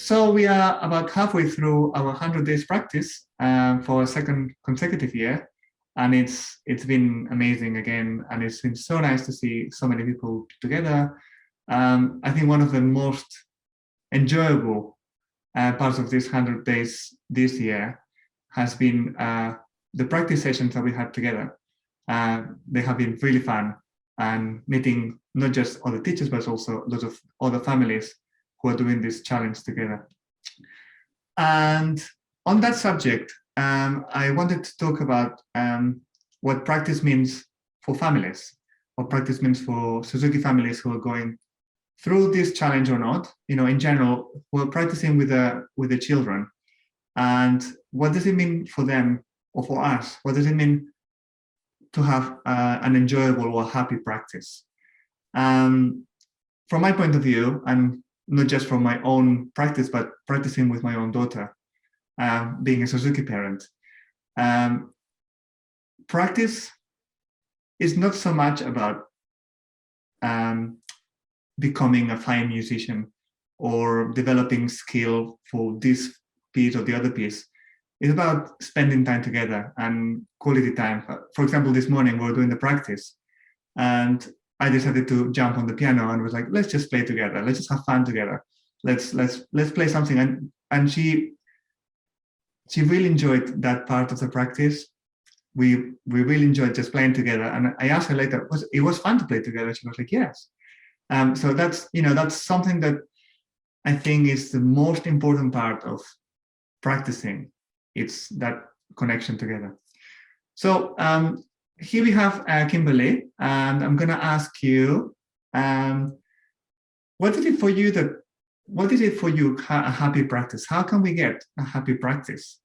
So we are about halfway through our 100 days practice for a second consecutive year. And it's been amazing again. And it's been so nice to see so many people together. I think one of the most enjoyable parts of this 100 days this year has been the practice sessions that we had together. They have been really fun, and meeting not just other teachers, but also lots of other families who are doing this challenge together. And on that subject, I wanted to talk about what practice means for families, what practice means for Suzuki families who are going through this challenge or not, in general, who are practicing with the children. And what does it mean for them or for us? What does it mean to have an enjoyable or happy practice? From my point of view, and not just from my own practice, but practicing with my own daughter, being a Suzuki parent, practice is not so much about becoming a fine musician or developing skill for this piece or the other piece. It's about spending time together and quality time. For example, this morning we were doing the practice, and I decided to jump on the piano and was like, let's just play together. Let's just have fun together. Let's play something. And she really enjoyed that part of the practice. We really enjoyed just playing together. And I asked her later, it was fun to play together? She was like, yes. So that's something that I think is the most important part of practicing. It's that connection together. So here we have Kimberley, and I'm going to ask you, what is it for you a happy practice? How can we get a happy practice?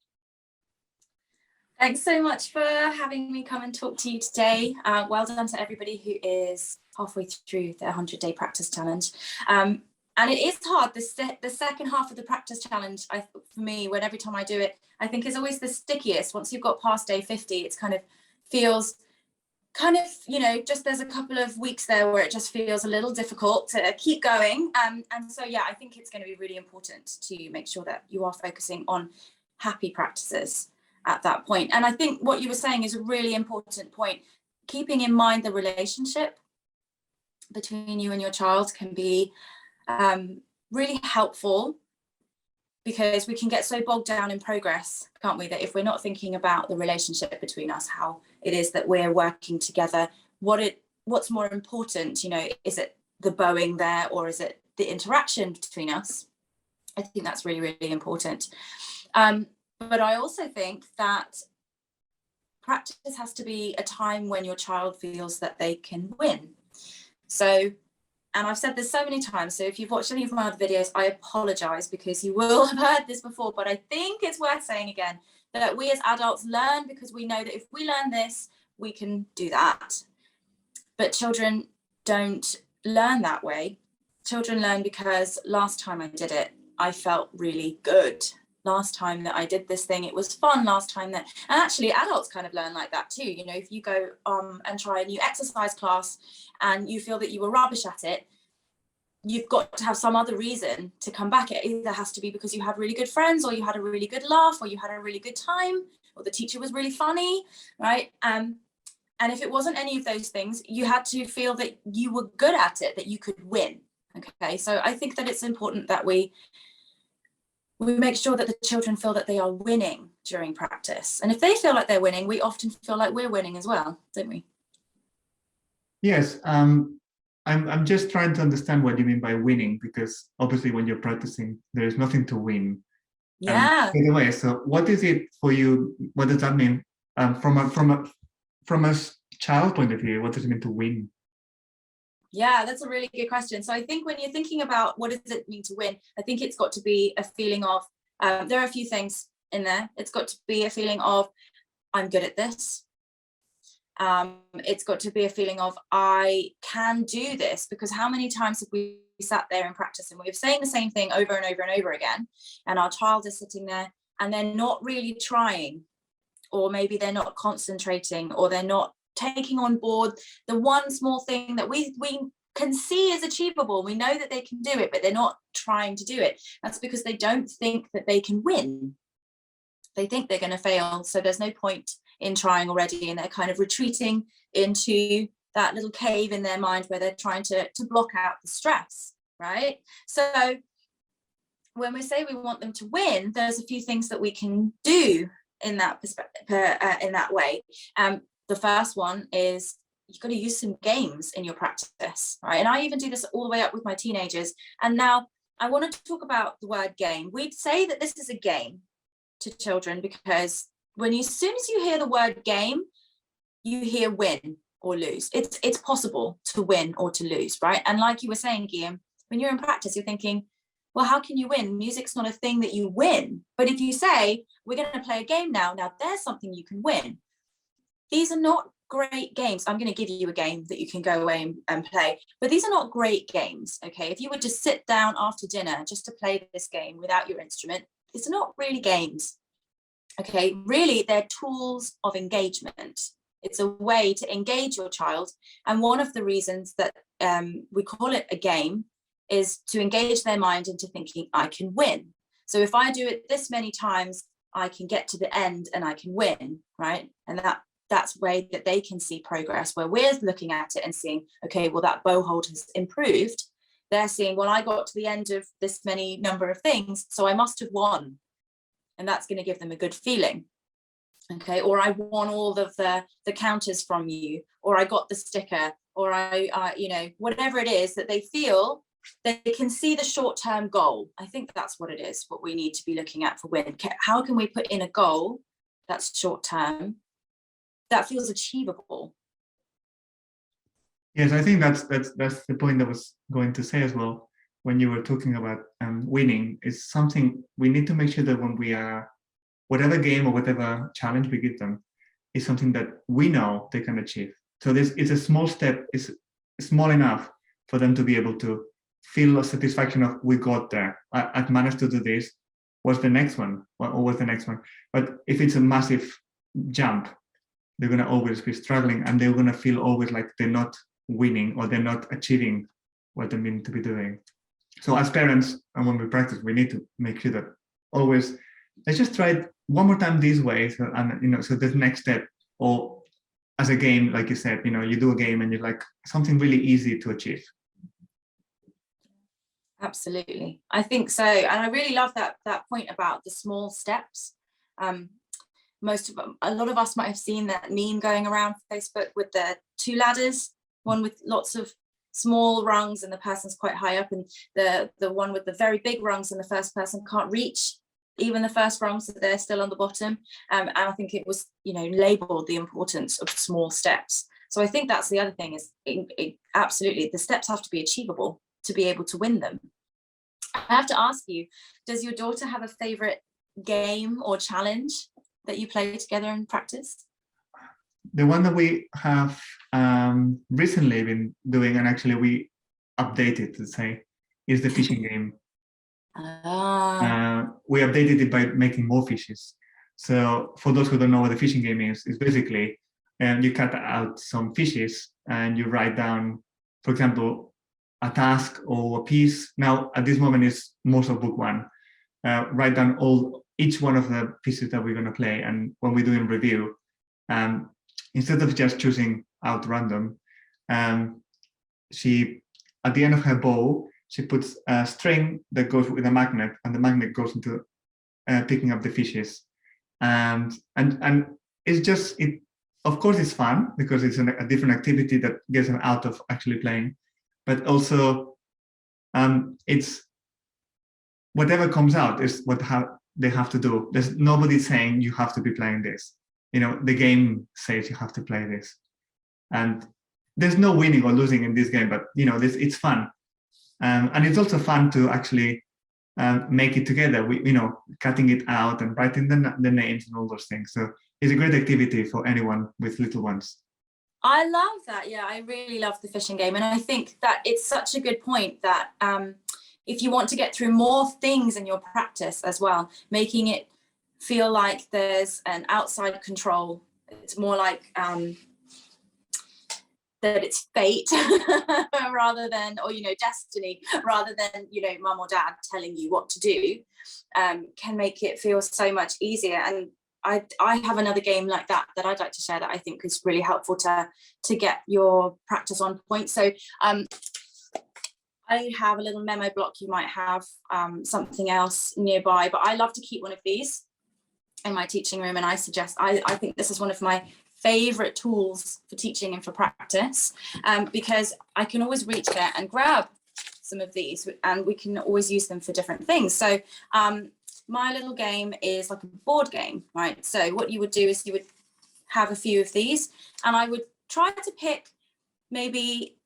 Thanks so much for having me come and talk to you today. Well done to everybody who is halfway through the 100-day practice challenge. And it is hard. The second half of the practice challenge, for me, when every time I do it, I think is always the stickiest. Once you've got past day 50, it's feels just there's a couple of weeks there where it just feels a little difficult to keep going. And so, yeah, I think it's going to be really important to make sure that you are focusing on happy practices at that point. And I think what you were saying is a really important point. Keeping in mind the relationship between you and your child can be really helpful, because we can get so bogged down in progress, can't we, that if we're not thinking about the relationship between us, how it is that we're working together, what's more important, is it the bowing there, or is it the interaction between us? I think that's really, really important. But I also think that practice has to be a time when your child feels that they can win. So, and I've said this so many times, so if you've watched any of my other videos, I apologize, because you will have heard this before, but I think it's worth saying again, that we as adults learn because we know that if we learn this, we can do that. But children don't learn that way. Children learn because last time I did it, I felt really good. Last time that I did this thing, it was fun. Last time and actually adults kind of learn like that too. If you go and try a new exercise class and you feel that you were rubbish at it, you've got to have some other reason to come back. It either has to be because you had really good friends, or you had a really good laugh, or you had a really good time, or the teacher was really funny, right? And if it wasn't any of those things, you had to feel that you were good at it, that you could win. Okay, so I think that it's important that we make sure that the children feel that they are winning during practice. And if they feel like they're winning, we often feel like we're winning as well, don't we? Yes. I'm just trying to understand what you mean by winning, because obviously when you're practicing, there is nothing to win. Yeah. By the way, so what is it for you? What does that mean from a child point of view? What does it mean to win? Yeah, that's a really good question. So I think when you're thinking about what does it mean to win, I think it's got to be a feeling of, there are a few things in there. It's got to be a feeling of, I'm good at this. It's got to be a feeling of, I can do this, because how many times have we sat there in practice and we're saying the same thing over and over and over again, and our child is sitting there and they're not really trying, or maybe they're not concentrating, or they're not taking on board the one small thing that we can see is achievable. We know that they can do it, but they're not trying to do it. That's because they don't think that they can win. They think they're going to fail, so there's no point in trying already, and they're kind of retreating into that little cave in their mind where they're trying to block out the stress, right? So when we say we want them to win, there's a few things that we can do in that perspective, in that way. The first one is you've got to use some games in your practice, right? And I even do this all the way up with my teenagers. And now I want to talk about the word game. We'd say that this is a game to children because as soon as you hear the word game, you hear win or lose. It's possible to win or to lose, right? And like you were saying, Guillaume, when you're in practice, you're thinking, well, how can you win? Music's not a thing that you win. But if you say, we're going to play a game now there's something you can win. These are not great games. I'm going to give you a game that you can go away and play, but these are not great games, okay? If you would just sit down after dinner just to play this game without your instrument, it's not really games, okay? Really, they're tools of engagement. It's a way to engage your child. And one of the reasons that we call it a game is to engage their mind into thinking, I can win. So if I do it this many times, I can get to the end and I can win, right? And that's a way that they can see progress, where we're looking at it and seeing, okay, well, that bow hold has improved. They're seeing, well, I got to the end of this many number of things, so I must have won. And that's going to give them a good feeling. Okay, or I won all of the counters from you, or I got the sticker, or I whatever it is that they feel, they can see the short-term goal. I think that's what it is, what we need to be looking at for win. How can we put in a goal that's short-term, that feels achievable? Yes, I think that's the point I was going to say as well. When you were talking about winning, is something we need to make sure that when we are, whatever game or whatever challenge we give them, is something that we know they can achieve. So this is a small step, is small enough for them to be able to feel a satisfaction of, we got there, I've managed to do this. What's the next one? Or what's the next one? But if it's a massive jump, they're going to always be struggling, and they're going to feel always like they're not winning or they're not achieving what they mean to be doing. So as parents, and when we practice, we need to make sure that always, let's just try it one more time this way. So, and so the next step, or as a game, like you said, you do a game and you're like something really easy to achieve. Absolutely, I think so. And I really love that point about the small steps. A lot of us might have seen that meme going around Facebook with the two ladders, one with lots of small rungs and the person's quite high up, and the one with the very big rungs and the first person can't reach even the first rung, so they're still on the bottom. And I think it was labeled the importance of small steps. So I think that's the other thing, is absolutely the steps have to be achievable to be able to win them. I have to ask you, does your daughter have a favorite game or challenge that you play together in practice? The one that we have recently been doing, and actually we updated to say, is the fishing game. We updated it by making more fishes. So for those who don't know what the fishing game is basically you cut out some fishes and you write down, for example, a task or a piece. Now at this moment is most of book one. Write down each one of the pieces that we're going to play, and when we're doing review, instead of just choosing out random, she, at the end of her bow, she puts a string that goes with a magnet, and the magnet goes into picking up the fishes. And it's just, of course it's fun because it's a different activity that gets them out of actually playing, but also it's whatever comes out is what they have to do. There's nobody saying you have to be playing this. The game says you have to play this, and there's no winning or losing in this game, but it's fun. And it's also fun to actually make it together. Cutting it out and writing the names and all those things. So it's a great activity for anyone with little ones. I love that. Yeah, I really love the fishing game. And I think that it's such a good point that if you want to get through more things in your practice as well, making it feel like there's an outside control. It's more like that it's fate rather than, or, you know, destiny, rather than, you know, mum or dad telling you what to do, can make it feel so much easier. And I have another game like that I'd like to share that I think is really helpful to get your practice on point. So I have a little memo block. You might have something else nearby, but I love to keep one of these in my teaching room, and I think this is one of my favorite tools for teaching and for practice, because I can always reach there and grab some of these, and we can always use them for different things. So my little game is like a board game, right? So what you would do is you would have a few of these, and I would try to pick maybe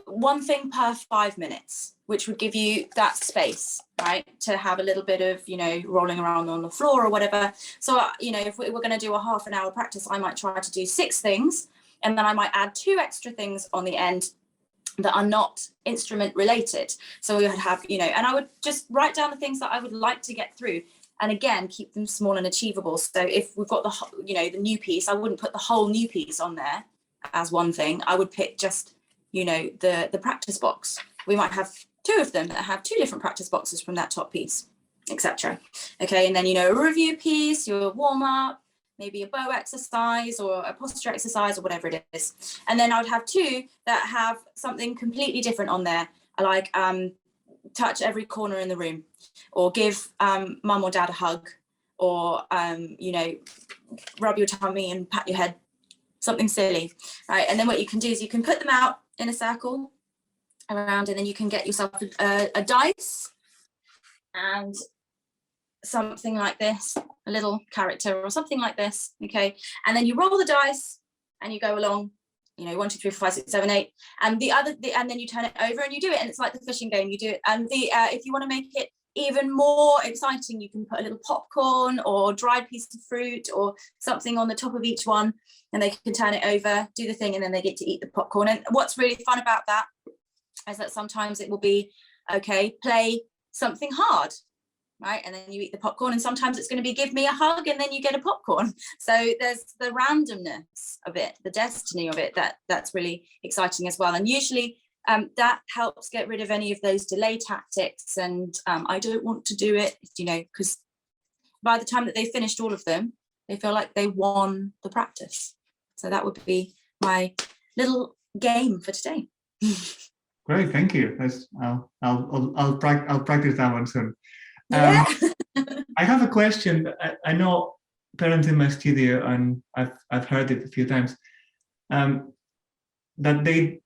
one thing per 5 minutes, which would give you that space, right, to have a little bit of, you know, rolling around on the floor or whatever. So, you know, if we're going to do a half an hour practice, I might try to do 6 things, and then I might add 2 extra things on the end that are not instrument related. So we would have, you know, and I would just write down the things that I would like to get through, and again, keep them small and achievable. So if we've got the, you know, the new piece, I wouldn't put the whole new piece on there as one thing. I would pick just, you know, the practice box. We might have 2 of them that have 2 different practice boxes from that top piece, etc. Okay, and then, you know, a review piece, your warm up, maybe a bow exercise or a posture exercise or whatever it is. And then I would have 2 that have something completely different on there, like touch every corner in the room, or give mum or dad a hug, or you know, rub your tummy and pat your head, something silly, right? And then what you can do is you can put them out in a circle around, and then you can get yourself a dice and something like this, a little character or something like this, okay? And then you roll the dice and you go along, you know, 1, 2, 3, 4, 5, 6, 7, 8, and and then you turn it over and you do it, and it's like the fishing game. You do it, and if you want to make it even more exciting, you can put a little popcorn or dried piece of fruit or something on the top of each one, and they can turn it over, do the thing, and then they get to eat the popcorn. And what's really fun about that is that sometimes it will be, okay, play something hard, right? And then you eat the popcorn, and sometimes it's going to be give me a hug, and then you get a popcorn. So there's the randomness of it, the destiny of it, that's really exciting as well. And usually that helps get rid of any of those delay tactics, and I don't want to do it, you know, because by the time that they finished all of them, they feel like they won the practice. So that would be my little game for today. Great, thank you. I'll practice that one soon. Yeah. I have a question. I know parents in my studio, and I've heard it a few times, that they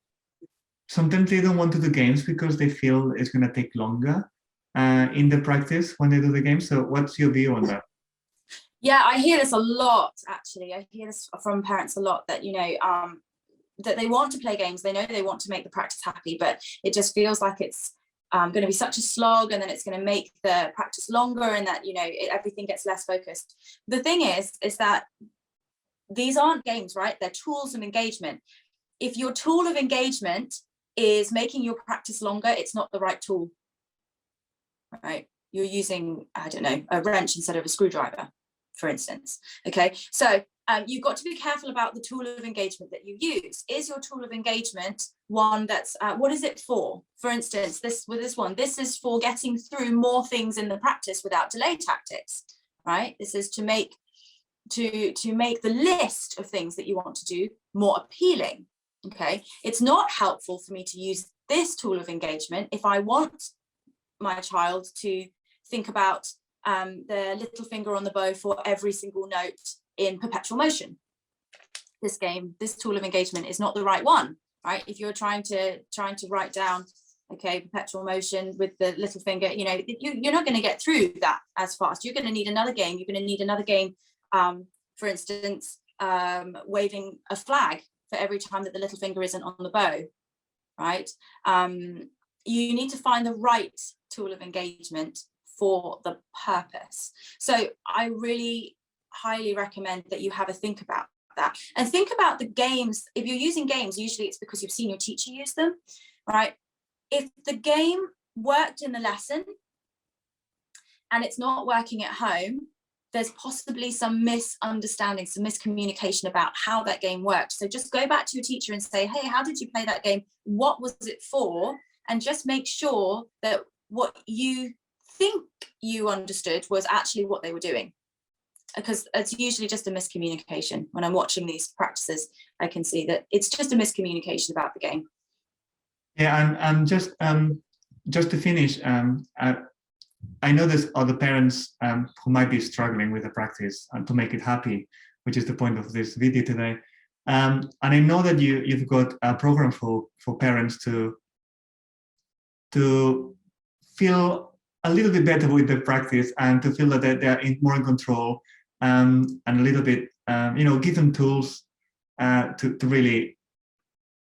sometimes they don't want to do games because they feel it's going to take longer in the practice when they do the game. So what's your view on that? Yeah, I hear this a lot, actually. I hear this from parents a lot, that, you know, that they want to play games. They know they want to make the practice happy, but it just feels like it's going to be such a slog, and then it's going to make the practice longer, and that, you know, everything gets less focused. The thing is that these aren't games, right? They're tools of engagement. If your tool of engagement is making your practice longer, it's not the right tool, right? You're using, I don't know, a wrench instead of a screwdriver, for instance. Okay, so you've got to be careful about the tool of engagement that you use. Is your tool of engagement one that's, what is it for? For instance, this is for getting through more things in the practice without delay tactics, right? This is to make the list of things that you want to do more appealing. Okay, it's not helpful for me to use this tool of engagement if I want my child to think about the little finger on the bow for every single note in perpetual motion. This tool of engagement is not the right one, right? If you're trying to write down, okay, perpetual motion with the little finger, you know, you're not going to get through that as fast. You're going to need another game. You're going to need another game, for instance, waving a flag for every time that the little finger isn't on the bow, right? You need to find the right tool of engagement for the purpose. So I really highly recommend that you have a think about that, and think about the games. If you're using games, usually it's because you've seen your teacher use them, right? If the game worked in the lesson and it's not working at home, there's possibly some misunderstanding, some miscommunication about how that game worked. So just go back to your teacher and say, hey, how did you play that game? What was it for? And just make sure that what you think you understood was actually what they were doing. Because it's usually just a miscommunication. When I'm watching these practices, I can see that it's just a miscommunication about the game. Yeah, and just to finish, I know there's other parents who might be struggling with the practice and to make it happy, which is the point of this video today. And I know that you've got a program for parents to feel a little bit better with the practice and to feel that they're more in control, and a little bit, give them tools to really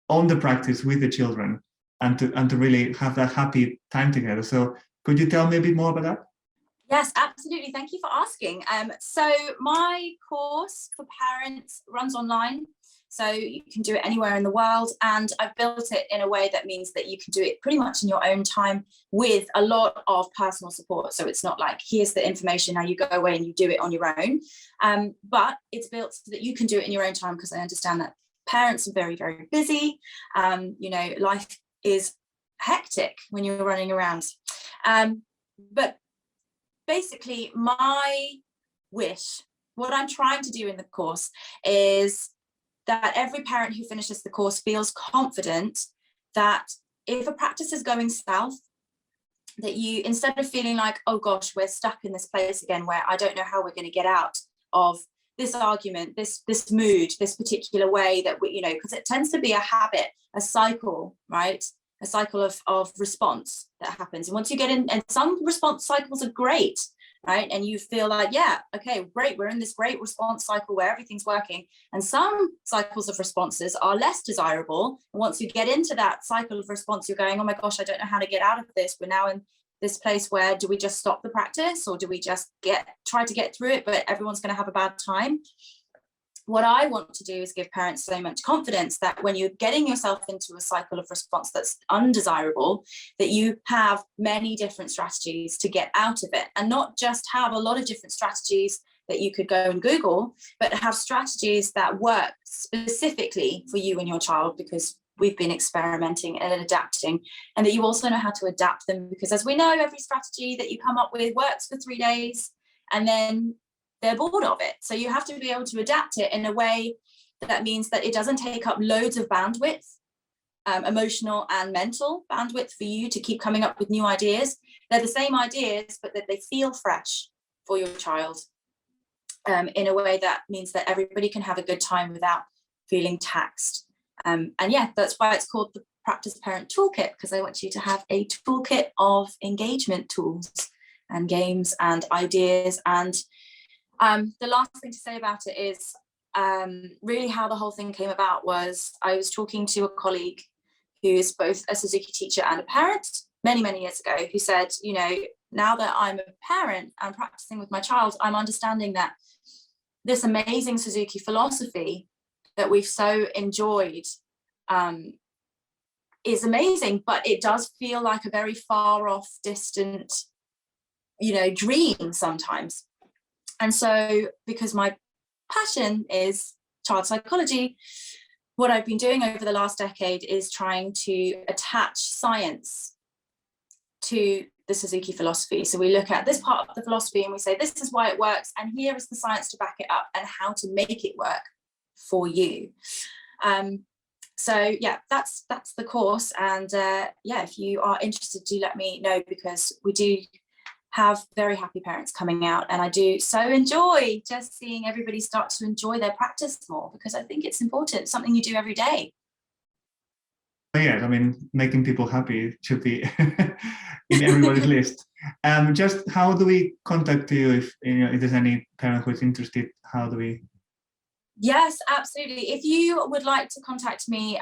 own the practice with the children and to really have that happy time together. So could you tell me a bit more about that? Yes, absolutely. Thank you for asking. So my course for parents runs online. So you can do it anywhere in the world. And I've built it in a way that means that you can do it pretty much in your own time with a lot of personal support. So it's not like, here's the information, now you go away and you do it on your own. But it's built so that you can do it in your own time, because I understand that parents are very, very busy. Life is hectic when you're running around. But basically, my wish, what I'm trying to do in the course is that every parent who finishes the course feels confident that if a practice is going south, that you, instead of feeling like, oh gosh, we're stuck in this place again where I don't know how we're going to get out of this argument, this mood, this particular way that we, because it tends to be a habit, a cycle, right? A cycle of response that happens. And once you get in, and some response cycles are great, right? And you feel like, yeah, okay, great, we're in this great response cycle where everything's working. And some cycles of responses are less desirable. And once you get into that cycle of response, you're going, oh my gosh, I don't know how to get out of this. We're now in this place where, do we just stop the practice, or do we just try to get through it, but everyone's going to have a bad time? What I want to do is give parents so much confidence that when you're getting yourself into a cycle of response that's undesirable, that you have many different strategies to get out of it, and not just have a lot of different strategies that you could go and Google, but have strategies that work specifically for you and your child, because we've been experimenting and adapting, and that you also know how to adapt them, because as we know, every strategy that you come up with works for 3 days and then they're bored of it. So you have to be able to adapt it in a way that means that it doesn't take up loads of bandwidth, emotional and mental bandwidth, for you to keep coming up with new ideas. They're the same ideas, but that they feel fresh for your child, in a way that means that everybody can have a good time without feeling taxed. And yeah, that's why it's called the Practice Parent Toolkit, because I want you to have a toolkit of engagement tools and games and ideas. And the last thing to say about it is really how the whole thing came about was I was talking to a colleague who is both a Suzuki teacher and a parent many, many years ago, who said, now that I'm a parent and practicing with my child, I'm understanding that this amazing Suzuki philosophy that we've so enjoyed is amazing, but it does feel like a very far off, distant, dream sometimes. And so, because my passion is child psychology, what I've been doing over the last decade is trying to attach science to the Suzuki philosophy. So we look at this part of the philosophy and we say, this is why it works, and here is the science to back it up and how to make it work for you. So yeah, that's the course. And yeah, if you are interested, do let me know, because we do have very happy parents coming out, and I do so enjoy just seeing everybody start to enjoy their practice more, because I think it's important. It's something you do every day. Yeah, I mean, making people happy should be in everybody's list. Just how do we contact you if there's any parent who is interested? How do we? Yes, absolutely. If you would like to contact me,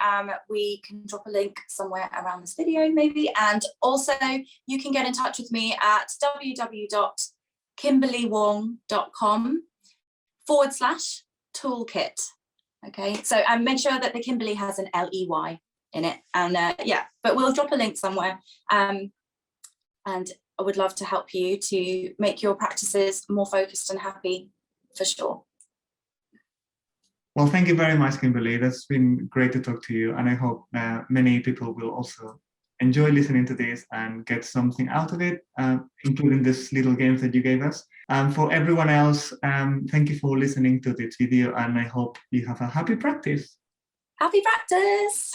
we can drop a link somewhere around this video maybe. And also you can get in touch with me at www.kimberleywong.com/toolkit. Okay, so make sure that the Kimberley has an L-E-Y in it. And yeah, but we'll drop a link somewhere. And I would love to help you to make your practices more focused and happy, for sure. Well, thank you very much, Kimberly. That's been great to talk to you. And I hope many people will also enjoy listening to this and get something out of it, including this little games that you gave us. For everyone else, thank you for listening to this video, and I hope you have a happy practice. Happy practice!